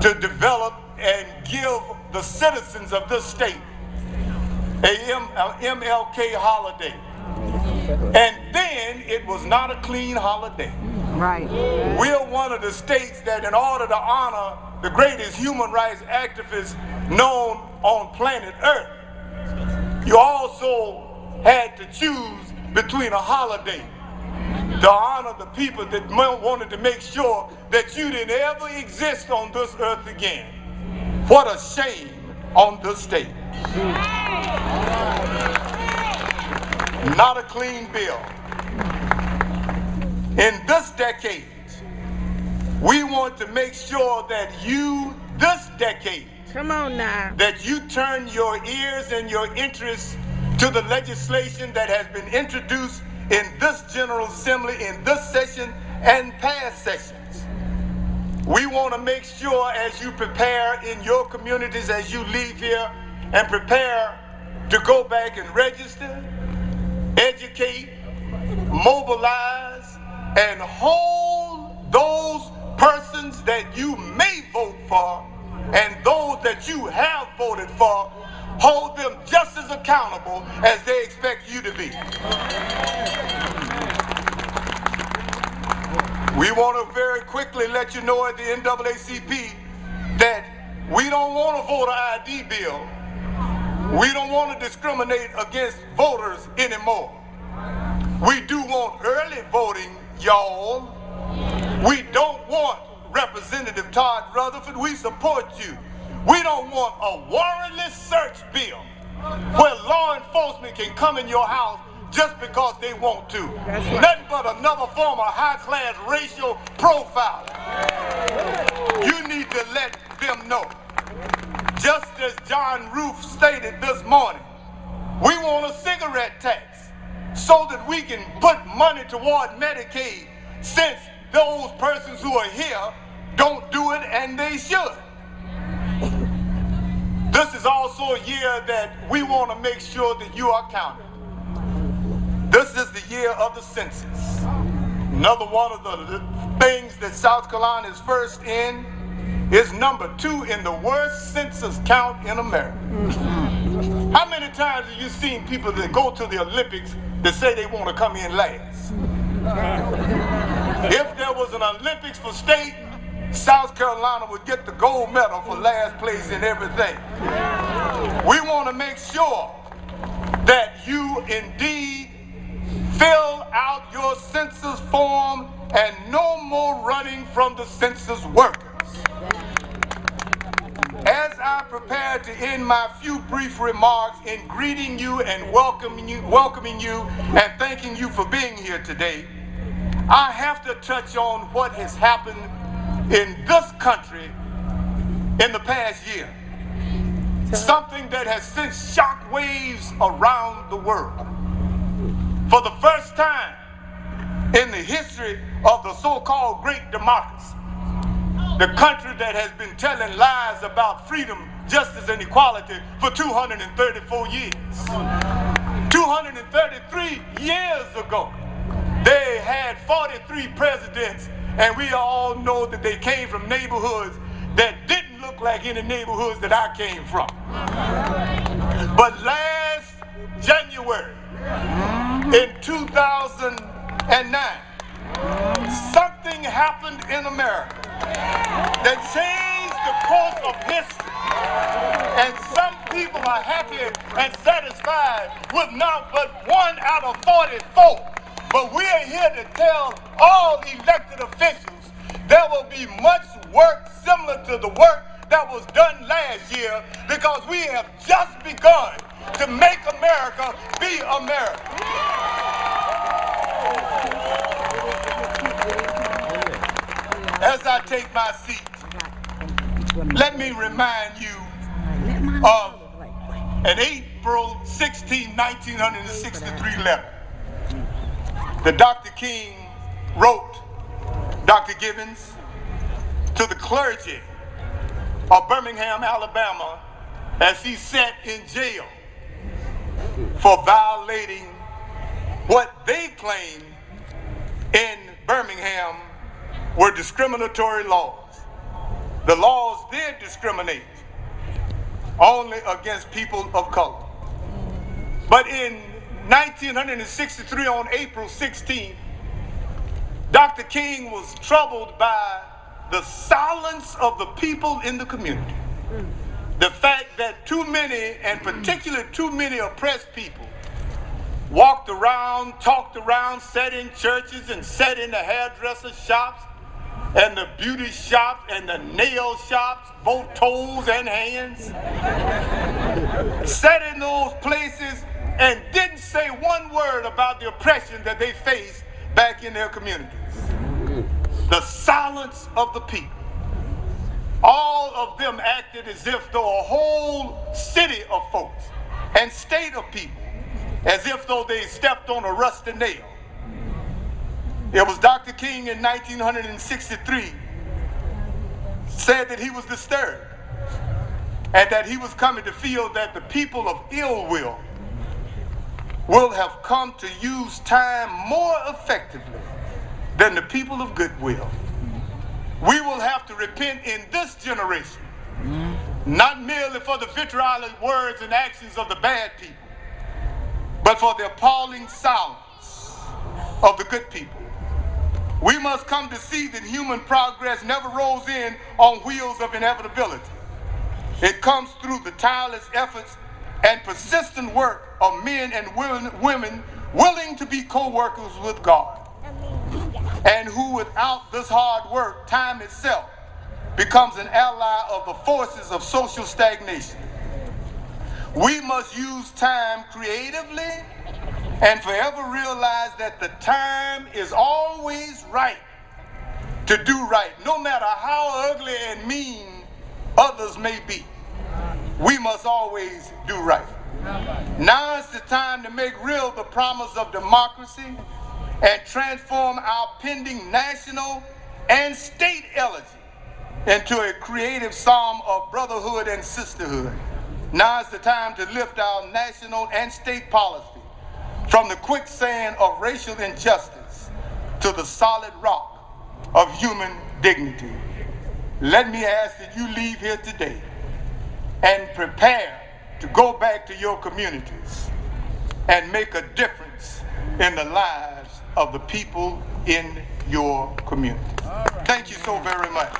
to develop and give the citizens of this state a MLK holiday. And then it was not a clean holiday. Right. We're one of the states that, in order to honor the greatest human rights activist known on planet Earth, you also had to choose between a holiday to honor the people that wanted to make sure that you didn't ever exist on this earth again. What a shame on this state. Not a clean bill. In this decade, we want to make sure that you, this decade, come on now, that you turn your ears and your interests to the legislation that has been introduced in this General Assembly, in this session, and past sessions. We want to make sure, as you prepare in your communities, as you leave here and prepare to go back and register, educate, mobilize, and hold those persons that you may vote for and those that you have voted for, hold them just as accountable as they expect you to be. We want to very quickly let you know at the NAACP that we don't want a voter ID bill. We don't want to discriminate against voters anymore. We do want early voting, y'all. We don't want Representative Todd Rutherford. We support you. We don't want a warrantless search bill where law enforcement can come in your house just because they want to. Right. Nothing but another form of high-class racial profiling. You need to let them know. Just as John Roof stated this morning, we want a cigarette tax so that we can put money toward Medicaid, since those persons who are here don't do it and they should. This is also a year that we want to make sure that you are counted. This is the year of the census. Another one of the things that South Carolina is first in is number 2 in the worst census count in America. How many times have you seen people that go to the Olympics that say they want to come in last? If there was an Olympics for state, South Carolina would get the gold medal for last place in everything. We want to make sure that you indeed fill out your census form and no more running from the census workers. As I prepare to end my few brief remarks in greeting you and welcoming you and thanking you for being here today, I have to touch on what has happened in this country in the past year. Something that has sent shockwaves around the world. For the first time in the history of the so-called great democracy, the country that has been telling lies about freedom, justice, and equality for 234 years. 233 years ago, they had 43 presidents, and we all know that they came from neighborhoods that didn't look like any neighborhoods that I came from. But last January, in 2009, something happened in America that changed the course of history. And some people are happy and satisfied with not but 1 out of 44. But we are here to tell all elected officials there will be much work similar to the work that was done last year, because we have just begun to make America be America. As I take my seat, let me remind you of an April 16, 1963 letter that Dr. King wrote, Dr. Gibbons, to the clergy of Birmingham, Alabama, as he sat in jail for violating what they claimed in Birmingham were discriminatory laws. The laws then discriminated only against people of color. But in 1963, on April 16th, Dr. King was troubled by the silence of the people in the community. The fact that too many, and particularly too many oppressed people, walked around, talked around, sat in churches and sat in the hairdresser shops and the beauty shops and the nail shops, both toes and hands, sat in those places and didn't say one word about the oppression that they faced back in their communities. The silence of the people. All of them acted as if though a whole city of folks and state of people, as if though they stepped on a rusty nail. It was Dr. King in 1963 said that he was disturbed and that he was coming to feel that the people of ill will have come to use time more effectively than the people of goodwill. We will have to repent in this generation, not merely for the vitriolic words and actions of the bad people, but for the appalling silence of the good people. We must come to see that human progress never rolls in on wheels of inevitability. It comes through the tireless efforts and persistent work of men and women willing to be co-workers with God, and who without this hard work, time itself becomes an ally of the forces of social stagnation. We must use time creatively and forever realize that the time is always right to do right, no matter how ugly and mean others may be. We must always do right. Now is the time to make real the promise of democracy and transform our pending national and state elegy into a creative psalm of brotherhood and sisterhood. Now is the time to lift our national and state policy from the quicksand of racial injustice to the solid rock of human dignity. Let me ask that you leave here today and prepare to go back to your communities and make a difference in the lives of the people in your community. Thank you so very much.